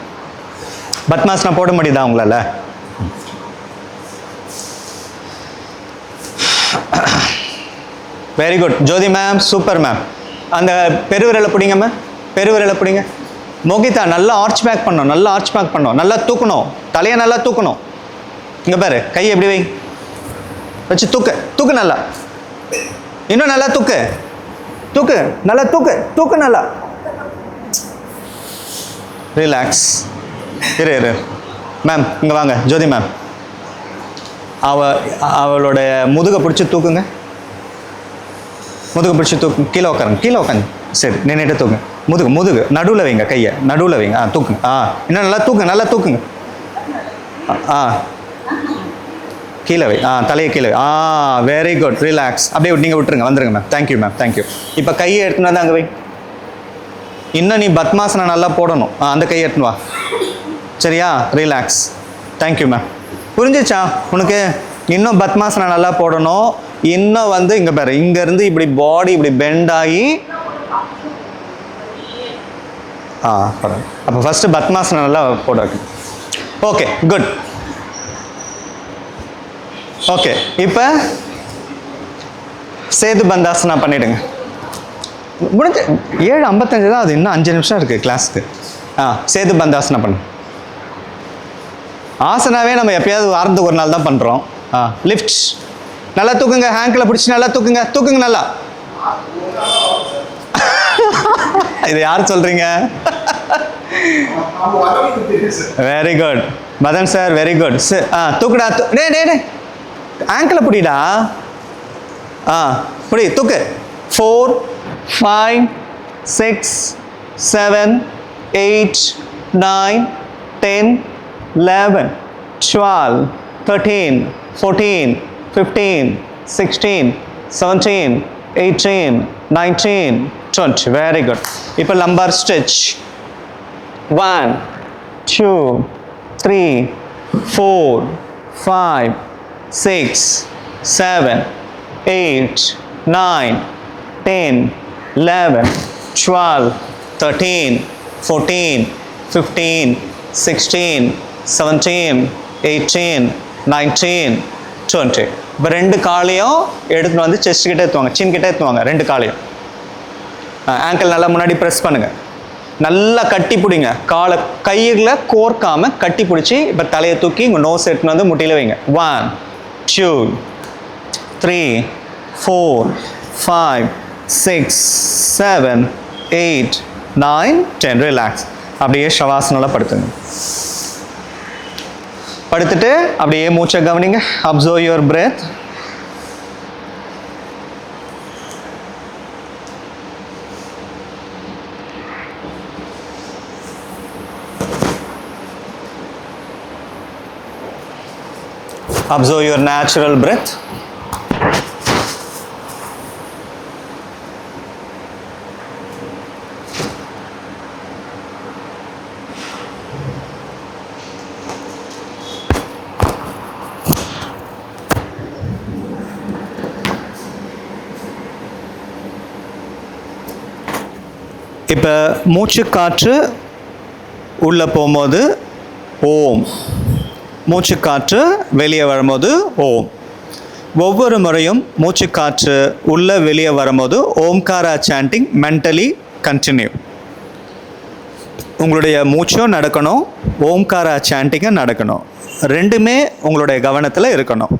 பத்மாசனா போட முடியுதா உங்களால்? Very good Jyothi ma'am, super ma'am. அந்த பெருவிரலை பிடிங்க மேம், பெருவிரலை பிடிங்க. மோகிதா நல்லா ஆர்ச் பேக் பண்ணணும், நல்லா ஆர்ச் பேக் பண்ணணும், நல்லா தூக்கணும், தலையை நல்லா தூக்கணும். இங்கே பாரு, கையை எப்படி வை, வச்சு தூக்கு, தூக்கு நல்லா, இன்னும் நல்லா தூக்கு, தூக்கு நல்லா, தூக்கு தூக்கு நல்லா. ரிலாக்ஸ். இரு மேம், இங்கே வாங்க ஜோதி மேம். அவளோட முதுகை பிடிச்சி தூக்குங்க, முதுகு பிடிச்சி தூக்கு, கீழே உட்காருங்க, கீழே உட்காந்து. சரி, நின்றுட்டு தூக்குங்க. முதுகு நடுவில் வைங்க, கையை நடுவில் வைங்க. தூக்குங்க. இன்னும் நல்லா தூக்குங்க, நல்லா தூக்குங்க. கீழே வை, தலையை கீழே வை. Very good. ரிலாக்ஸ். அப்படியே நீங்கள் விட்டுருங்க, வந்துருங்க மேம். Thank you ma'am, thank you. இப்போ கையை எடுத்துன்னு வந்து அங்கே வை. இன்னும் நீ பத்மாசனம் நல்லா போடணும். அந்த கையை எடுத்துன்னு வா. சரியா? ரிலாக்ஸ். Thank you ma'am. புரிஞ்சிச்சா உனக்கு? இன்னும் பத்மாசனம் நல்லா போடணும். இன்னும் வந்து இங்கே பாரு, இங்கேருந்து இப்படி பாடி இப்படி பெண்ட் ஆகி. அப்போ ஃபஸ்ட்டு பத்மாசனம் நல்லா போட வைக்கணும். Okay, good. ஓகே, இப்போ சேது பந்தாசனா பண்ணிவிடுங்க. முடிஞ்ச 7:55 தான், அது இன்னும் 5 நிமிஷம் இருக்குது கிளாஸுக்கு. சேது பந்தாசனா பண்ணு. ஆசனாவே நம்ம எப்பயாவது வாரத்துக்கு ஒரு நாள் தான் பண்ணுறோம். லிஃப்ட் நல்லா தூக்குங்க, ஹேங்கில் பிடிச்சி நல்லா தூக்குங்க, தூக்குங்க நல்லா. இது யார் சொல்கிறீங்க? Very good Madan sir, very good. தூக்குடா, டே ஆங்கிள் பிடிடா. பிடி, தூக்கு. 4 5 6 7 8 9 10 11 12 13 14 15 16 17 18 19 20. Very good. இப்போ lumbar stretch. 1 2 3 4 5 6 7 8 9 10 11 12 13 14 15 16 17 18 19 20. இப்போ 2 காலையும் எடுத்துன்னு வந்து செஸ்ட் கிட்டே ஏற்றுவாங்க, சின் கிட்டே ஏற்றுவாங்க. 2 காலையும் ஆங்கிள் நல்லா முன்னாடி ப்ரெஸ் பண்ணுங்க, நல்லா கட்டி பிடிங்க. காலை கையில் கோர்க்காம கட்டி பிடிச்சி இப்போ தலையை தூக்கி உங்கள் நோஸ் எடுத்துன்னு வந்து முட்டியில் வைங்க. 1 2 3 4 5 6 7 8 9 10. ரிலாக்ஸ். அப்படியே ஷவாசனெல்லாம் படுத்துங்க. படுத்துட்டு அப்படியே மூச்சை கவனிங்க. Observe your breadth. Observe your natural breath. இப்போ மூச்சு காற்று உள்ளே போகும்போது ஓம், மூச்சு காற்று வெளியே வரும்போது ஓம். ஒவ்வொரு முறையும் மூச்சு காற்று உள்ளே வெளியே வரும்போது ஓம்காரா சாண்டிங் மென்டலி கண்டினியூ. உங்களுடைய மூச்சும் நடக்கணும், ஓம்காரா சாண்டிங்கும் நடக்கணும். ரெண்டுமே உங்களுடைய கவனத்தில் இருக்கணும்.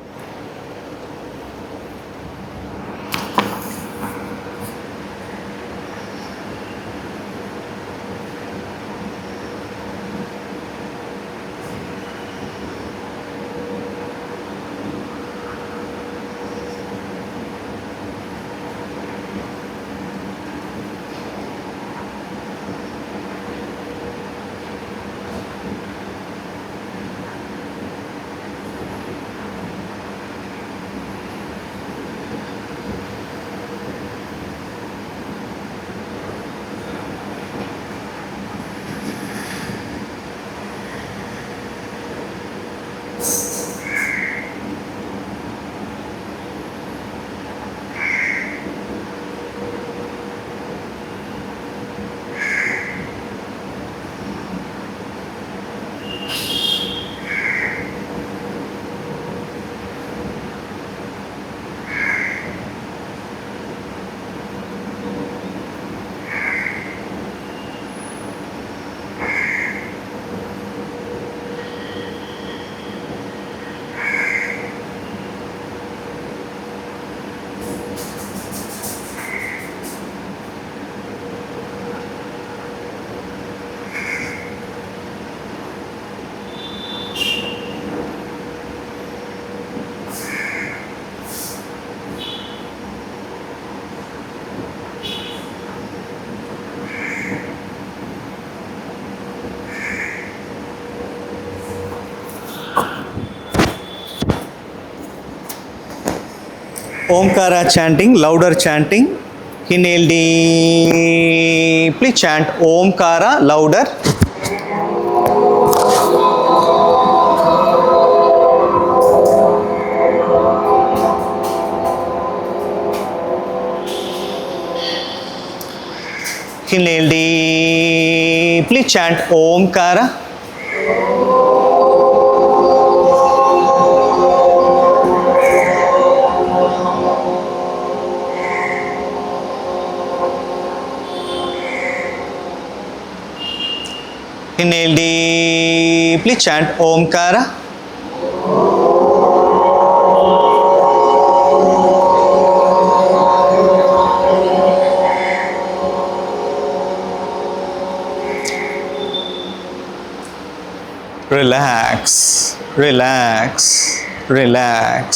Omkara chanting, louder chanting. Inhale deeply, chant Omkara louder. Inhale deeply, chant Omkara. Inhale deeply, chant Omkara. Relax, relax, relax.